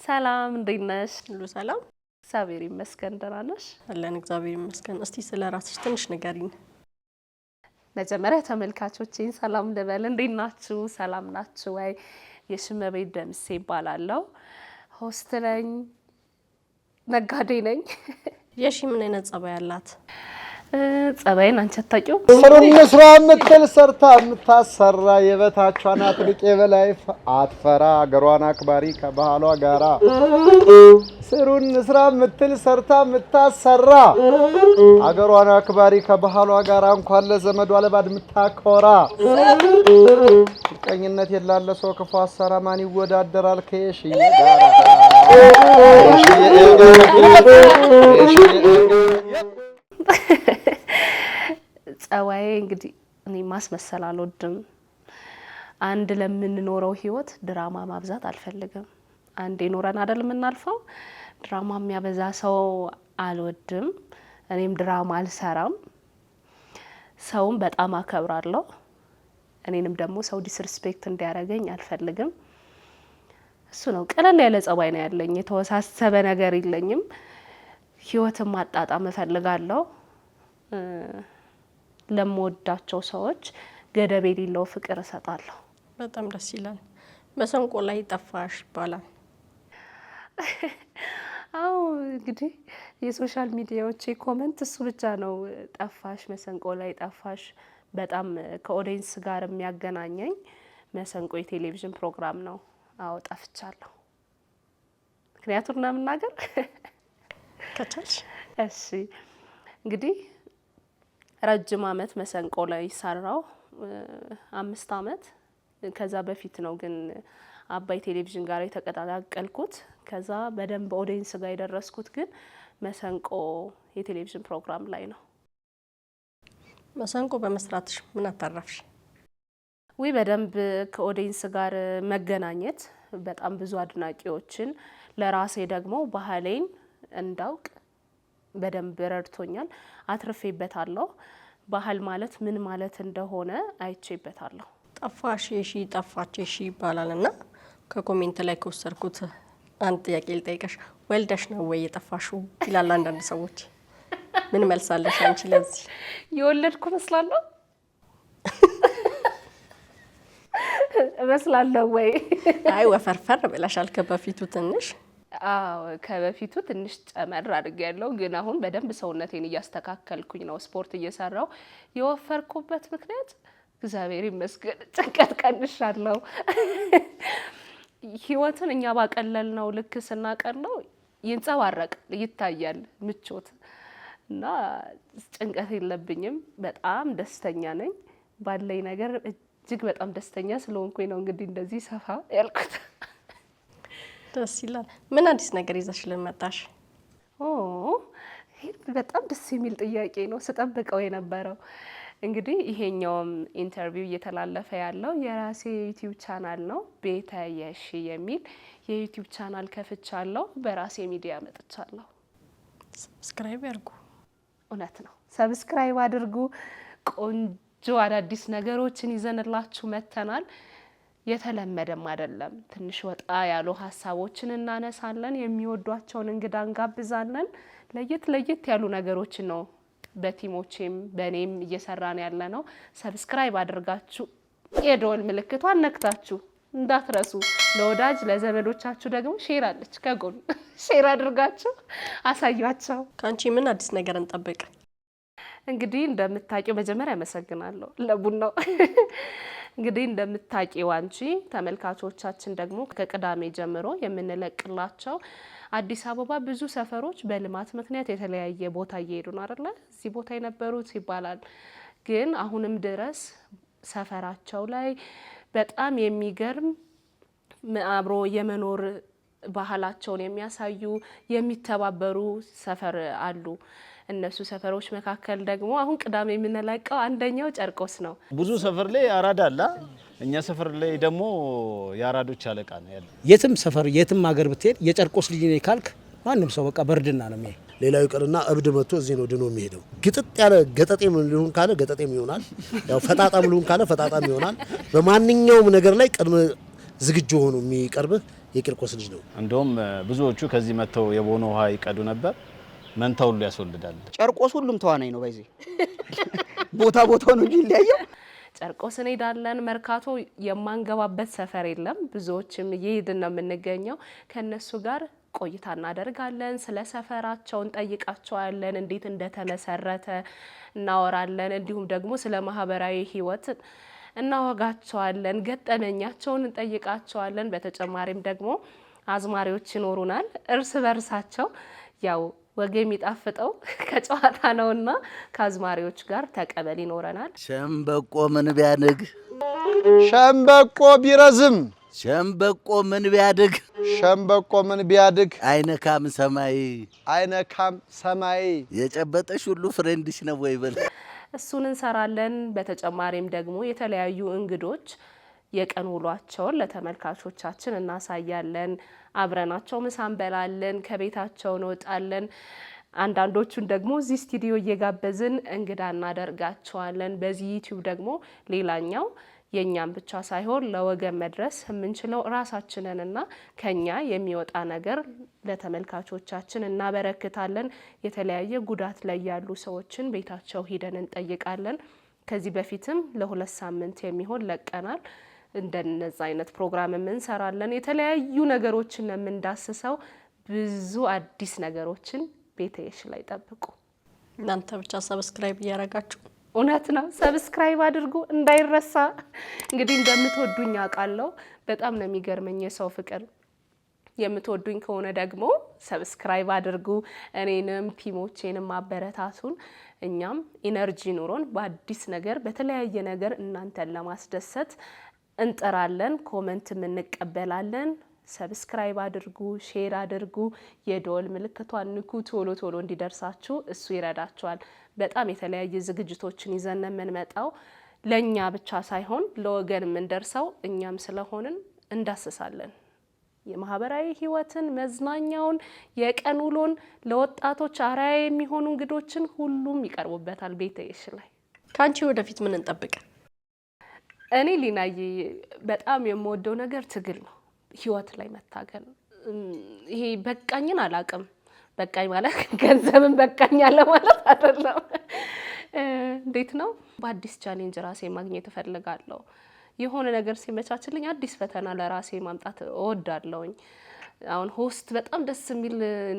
ሰላም እንዴት ነሽ? ሁሉ ሰላም እግዚአብሔር ይመስገን ደህና ነሽ? አለን እግዚአብሔር ይመስገን። እስቲ ስለራስሽ ትንሽ ንገሪኝ። መጀመሪያ ተመልካቾቼን ሰላም ልበል። እንዴት ናችሁ? ሰላም ናችሁ ወይ? የሽመቤት ደምሴ እባላለሁ። ሆስት ነኝ፣ ነጋዴ ነኝ። የሺ ምን አይነት ጸባይ አላት? ጸባይን አንቺ አታውቂው? ስሩን ስራ የምትል ሰርታ የምታሰራ የበታቿን አጥልቅ የበላይ አትፈራ አገሯን አክባሪ ከባህሏ ጋራ ስሩን ስራ የምትል ሰርታ የምታሰራ አገሯን አክባሪ ከባህሏ ጋራ እንኳን ለዘመዷ ለባድ የምታኮራ ቀኝነት የላለ ሰው ክፉ አሰራ ማን ይወዳደራል ከየሺ ጋራ ጸባዬ እንግዲህ እኔ ማስመሰል አልወድም። አንድ ለምንኖረው ህይወት ድራማ ማብዛት አልፈልግም። አንዴ ኖረን አይደል የምናልፈው። ድራማ የሚያበዛ ሰው አልወድም። እኔም ድራማ አልሰራም። ሰውም በጣም አከብራለሁ። እኔንም ደግሞ ሰው ዲስሪስፔክት እንዲያደርገኝ አልፈልግም። እሱ ነው። ቀለል ያለ ጸባይ ነው ያለኝ። የተወሳሰበ ነገር የለኝም። ህይወትን ማጣጣም እፈልጋለሁ። ለምወዳቸው ሰዎች ገደብ የሌለው ፍቅር እሰጣለሁ። በጣም ደስ ይላል። መሰንቆ ላይ ጠፋሽ ይባላል። አዎ እንግዲህ የሶሻል ሚዲያዎች ኮሜንት እሱ ብቻ ነው። ጠፋሽ፣ መሰንቆ ላይ ጠፋሽ። በጣም ከኦዲየንስ ጋር የሚያገናኘኝ መሰንቆ የቴሌቪዥን ፕሮግራም ነው። አዎ ጠፍቻለሁ። ምክንያቱም እና መናገር ከቻልሽ እሺ እንግዲህ ረጅም አመት መሰንቆ ላይ ሰራው 5 አመት። ከዛ በፊት ነው ግን አባይ ቴሌቪዥን ጋር የተቀላቀልኩት። ከዛ በደንብ ኦዲየንስ ጋር የደረስኩት ግን መሰንቆ የቴሌቪዥን ፕሮግራም ላይ ነው። መሰንቆ በመስራትሽ ምን አታረፍሽ? ወይ በደንብ ከኦዲየንስ ጋር መገናኘት፣ በጣም ብዙ አድናቂዎችን፣ ለራሴ ደግሞ ባህሌን እንዳውቅ በደንብ ረድቶኛል። አትርፌበታለሁ። ባህል ማለት ምን ማለት እንደሆነ አይቼበታለሁ። ጠፋሽ የሺ ጠፋች የሺ ይባላልና ከኮሜንት ላይ ከወሰድኩት አንድ ጥያቄ ልጠይቀሽ። ወልደሽ ነው ወይ የጠፋሽው ይላል አንዳንድ ሰዎች። ምን መልሳለሽ አንቺ ለዚህ? የወለድኩ መስላለሁ መስላለሁ ወይ? አይ ወፈርፈር ብለሻል ከበፊቱ ትንሽ። አዎ ከበፊቱ ትንሽ ጨመር አድርጌያለሁ፣ ግን አሁን በደንብ ሰውነቴን እያስተካከልኩኝ ነው። ስፖርት እየሰራው የወፈርኩበት ምክንያት እግዚአብሔር ይመስገን ጭንቀት ቀንሻለሁ። ህይወትን እኛ ባቀለል ነው ልክ ስናቀለው ይንጸባረቃል፣ ይታያል ምቾት እና ጭንቀት የለብኝም። በጣም ደስተኛ ነኝ ባለኝ ነገር። እጅግ በጣም ደስተኛ ስለሆንኩኝ ነው እንግዲህ እንደዚህ ሰፋ ያልኩት። ደስ ይላል። ምን አዲስ ነገር ይዘሽልን መጣሽ? በጣም ደስ የሚል ጥያቄ ነው፣ ስጠብቀው የነበረው። እንግዲህ ይሄኛውም ኢንተርቪው እየተላለፈ ያለው የራሴ ዩቲዩብ ቻናል ነው። ቤተ የሺ የሚል የዩቲዩብ ቻናል ከፍቻለሁ። በራሴ ሚዲያ መጥቻለሁ። ሰብስክራይብ ያድርጉ። እውነት ነው፣ ሰብስክራይብ አድርጉ። ቆንጆ አዳዲስ ነገሮችን ይዘንላችሁ መተናል። የተለመደም አይደለም። ትንሽ ወጣ ያሉ ሀሳቦችን እናነሳለን። የሚወዷቸውን እንግዳ እንጋብዛለን። ለየት ያሉ ነገሮችን ነው በቲሞቼም በኔም እየሰራን ያለ ነው። ሰብስክራይብ አድርጋችሁ የደወል ምልክቷን ነክታችሁ እንዳትረሱ። ለወዳጅ ለዘመዶቻችሁ ደግሞ ሼር አለች ከጎን ሼር አድርጋችሁ አሳያቸው። ካንቺ ምን አዲስ ነገር እንጠብቅ? እንግዲህ እንደምታውቂው መጀመሪያ አመሰግናለሁ ለቡናው። እንግዲህ እንደምታውቂው አንቺ ተመልካቾቻችን ደግሞ ከቅዳሜ ጀምሮ የምንለቅላቸው አዲስ አበባ ብዙ ሰፈሮች በልማት ምክንያት የተለያየ ቦታ እየሄዱ ነው አይደለ? እዚህ ቦታ የነበሩት ይባላል፣ ግን አሁንም ድረስ ሰፈራቸው ላይ በጣም የሚገርም አብሮ የመኖር ባህላቸውን የሚያሳዩ የሚተባበሩ ሰፈር አሉ። እነሱ ሰፈሮች መካከል ደግሞ አሁን ቅዳሜ የምንለቀው አንደኛው ጨርቆስ ነው። ብዙ ሰፈር ላይ አራዳ አለ። እኛ ሰፈር ላይ ደግሞ የአራዶች አለቃ ነው ያለው። የትም ሰፈር የትም ሀገር ብትሄድ የጨርቆስ ልጅ ነኝ ካልክ ማንም ሰው በቃ በርድና ነው የሚሄድ። ሌላው ይቀርና እብድ መጥቶ እዚህ ነው ድኖ የሚሄደው። ግጥጥ ያለ ገጠጤም ሊሆን ካለ ገጠጤም ይሆናል። ያው ፈጣጣም ሊሆን ካለ ፈጣጣም ይሆናል። በማንኛውም ነገር ላይ ቅድመ ዝግጁ ሆኖ የሚቀርብህ የቂርቆስ ልጅ ነው። እንደውም ብዙዎቹ ከዚህ መተው የቦኖ ውሃ ይቀዱ ነበር። መንታው ሁሉ ያስወልዳል። ጨርቆስ ሁሉም ተዋናይ ነው ባይዜ ቦታው ነው እንጂ ይለያየው። ጨርቆስ እንሄዳለን። መርካቶ የማንገባበት ሰፈር የለም። ብዙዎችም እየሄድን ነው የምንገኘው። ከነሱ ጋር ቆይታ እናደርጋለን። ስለ ሰፈራቸው እንጠይቃቸዋለን። እንዴት እንደተመሰረተ እናወራለን። እንዲሁም ደግሞ ስለ ማህበራዊ ህይወት እናወጋቸዋለን። ገጠመኛቸውን እንጠይቃቸዋለን። በተጨማሪም ደግሞ አዝማሪዎች ይኖሩናል። እርስ በርሳቸው ያው ወግ የሚጣፍጠው ከጨዋታ ነውና ከአዝማሪዎች ጋር ተቀበል ይኖረናል። ሸምበቆ ምን ቢያድግ ሸምበቆ ቢረዝም ሸምበቆ ምን ቢያድግ ሸምበቆ ምን ቢያድግ አይነካም ሰማይ አይነካም ሰማይ የጨበጠሽ ሁሉ ፍሬንድሽ ነው ወይ በል። እሱን እንሰራለን። በተጨማሪም ደግሞ የተለያዩ እንግዶች የቀን ውሏቸውን ለተመልካቾቻችን እናሳያለን። አብረናቸው ምሳ እንበላለን፣ ከቤታቸው እንወጣለን። አንዳንዶቹን ደግሞ እዚህ ስቱዲዮ እየጋበዝን እንግዳ እናደርጋቸዋለን። በዚህ ዩቲዩብ ደግሞ ሌላኛው የኛም ብቻ ሳይሆን ለወገን መድረስ የምንችለው ራሳችንንና ከኛ የሚወጣ ነገር ለተመልካቾቻችን እናበረክታለን። የተለያየ ጉዳት ላይ ያሉ ሰዎችን ቤታቸው ሂደን እንጠይቃለን። ከዚህ በፊትም ለ2 ሳምንት የሚሆን ለቀናል። እንደነዛ አይነት ፕሮግራም እንሰራለን። የተለያዩ ነገሮችን የምንዳስሰው ብዙ አዲስ ነገሮችን ቤተየሽ ላይ ጠብቁ። እናንተ ብቻ ሰብስክራይብ እያረጋችሁ እውነት ነው። ሰብስክራይብ አድርጉ እንዳይረሳ። እንግዲህ እንደምትወዱኝ አውቃለሁ። በጣም ነው የሚገርመኝ የሰው ፍቅር። የምትወዱኝ ከሆነ ደግሞ ሰብስክራይብ አድርጉ። እኔንም ቲሞቼንም አበረታቱን። እኛም ኢነርጂ ኑሮን በአዲስ ነገር በተለያየ ነገር እናንተን ለማስደሰት እንጥራለን። ኮመንትም እንቀበላለን። ሰብስክራይብ አድርጉ፣ ሼር አድርጉ፣ የደወል ምልክቷን ንኩ። ቶሎ እንዲደርሳችሁ እሱ ይረዳችኋል። በጣም የተለያየ ዝግጅቶችን ይዘን የምንመጣው ለኛ ብቻ ሳይሆን ለወገን የምንደርሰው እኛም ስለሆንን እንዳስሳለን። የማህበራዊ ህይወትን፣ መዝናኛውን፣ የቀን ውሎን፣ ለወጣቶች አርአያ የሚሆኑ እንግዶችን ሁሉም ይቀርቡበታል ቤተየሽ ላይ። ካንቺ ወደፊት ምን እንጠብቅ? እኔ ሊናዬ በጣም የምወደው ነገር ትግል ነው። ህይወት ላይ መታገል። ይሄ በቃኝን አላቅም። በቃኝ ማለት ገንዘብን በቃኝ አለ ማለት አይደለም። እንዴት ነው? በአዲስ ቻሌንጅ ራሴ ማግኘት እፈልጋለሁ። የሆነ ነገር ሲመቻችልኝ አዲስ ፈተና ለራሴ ማምጣት እወዳለሁኝ። አሁን ሆስት በጣም ደስ የሚል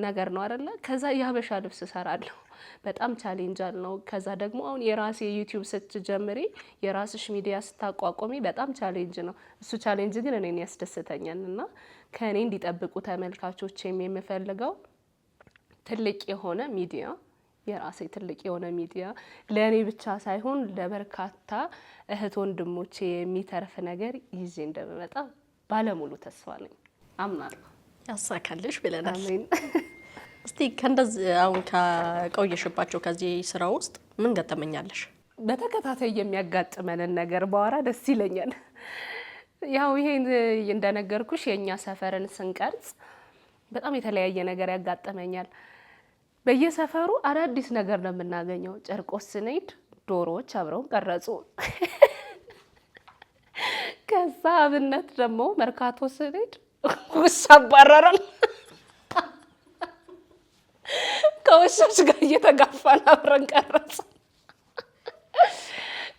ነገር ነው አይደለ? ከዛ የሀበሻ ልብስ እሰራለሁ። በጣም ቻሌንጅ አለው። ከዛ ደግሞ አሁን የራሴ ዩቲዩብ ስትጀምሪ የራስሽ ሚዲያ ስታቋቁሚ በጣም ቻሌንጅ ነው። እሱ ቻሌንጅ ግን እኔን ያስደስተኛልና ከኔ እንዲጠብቁ ተመልካቾች የምፈልገው ትልቅ የሆነ ሚዲያ፣ የራሴ ትልቅ የሆነ ሚዲያ ለኔ ብቻ ሳይሆን ለበርካታ እህት ወንድሞቼ የሚተርፍ ነገር ይዤ እንደምመጣ ባለሙሉ ተስፋ ነኝ። አምናለሁ። ያሳካልሽ ብለናል። አሜን። እስቲ ከእንደዚህ አሁን ከቆየሽባቸው ከዚህ ስራ ውስጥ ምን ገጠመኛለሽ? በተከታታይ የሚያጋጥመንን ነገር ባወራ ደስ ይለኛል። ያው ይሄን እንደነገርኩሽ የኛ ሰፈርን ስንቀርጽ በጣም የተለያየ ነገር ያጋጠመኛል። በየሰፈሩ አዳዲስ ነገር ነው የምናገኘው። ጨርቆስ ስንሄድ ዶሮዎች አብረው ቀረጹ። ከዛ አብነት ደግሞ መርካቶ ስንሄድ ውሻ አባረረን። ከውሾች ጋር እየተጋፋን አብረን ቀረጽ።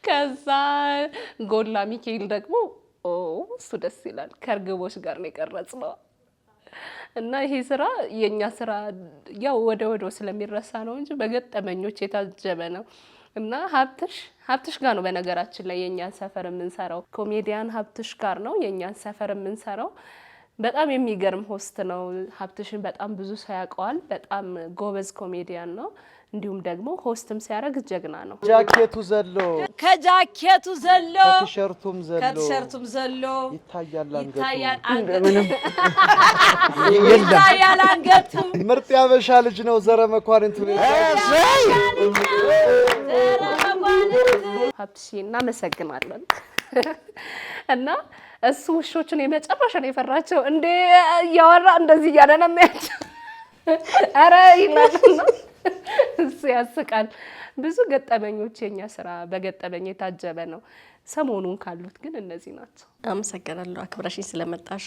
ከዛ ጎላ ሚካኤል ደግሞ እሱ ደስ ይላል፣ ከእርግቦች ጋር ነው የቀረጽነው። እና ይሄ ስራ የኛ ስራ ያው ወደ ስለሚረሳ ነው እንጂ በገጠመኞች የታጀበ ነው። እና ሀብትሽ ጋር ነው በነገራችን ላይ የኛን ሰፈር የምንሰራው። ኮሜዲያን ሀብትሽ ጋር ነው የኛን ሰፈር የምንሰራው። በጣም የሚገርም ሆስት ነው። ሀብትሽን በጣም ብዙ ሰው ያውቀዋል። በጣም ጎበዝ ኮሜዲያን ነው። እንዲሁም ደግሞ ሆስትም ሲያደርግ ጀግና ነው። ጃኬቱ ዘሎ ከጃኬቱ ዘሎ ከቲሸርቱም ዘሎ ይታያል አንገቱ። ምርጥ ያበሻ ልጅ ነው። ዘረ መኳንንት ሀብትሽ እናመሰግናለን። እና እሱ ውሾቹን የመጨረሻ ነው የፈራቸው። እንዴ እያወራ እንደዚህ እያለ ነው የሚያቸው። ኧረ ይላልና እሱ ያስቃል። ብዙ ገጠመኞች የኛ ስራ በገጠመኝ የታጀበ ነው። ሰሞኑን ካሉት ግን እነዚህ ናቸው። አመሰግናለሁ አክብረሽኝ ስለመጣሽ።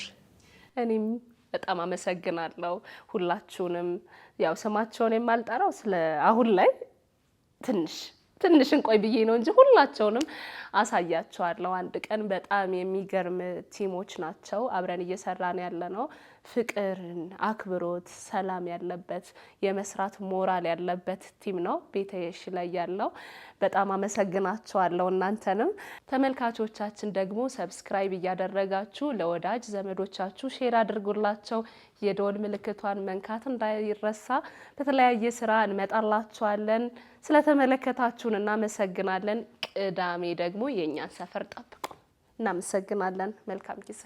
እኔም በጣም አመሰግናለሁ ሁላችሁንም። ያው ስማቸውን የማልጠራው ስለ አሁን ላይ ትንሽ እንቆይ ብዬ ነው እንጂ ሁላቸውንም አሳያቸዋለሁ አንድ ቀን። በጣም የሚገርም ቲሞች ናቸው አብረን እየሰራን ያለነው። ፍቅርን፣ አክብሮት፣ ሰላም ያለበት የመስራት ሞራል ያለበት ቲም ነው ቤተየሺ ላይ ያለው። በጣም አመሰግናቸዋለሁ እናንተንም። ተመልካቾቻችን ደግሞ ሰብስክራይብ እያደረጋችሁ ለወዳጅ ዘመዶቻችሁ ሼር አድርጉላቸው። የደወል ምልክቷን መንካት እንዳይረሳ። በተለያየ ስራ እንመጣላችኋለን። ስለተመለከታችሁን እናመሰግናለን። ቅዳሜ ደግሞ የእኛን ሰፈር ጠብቁ። እናመሰግናለን። መልካም ጊዜ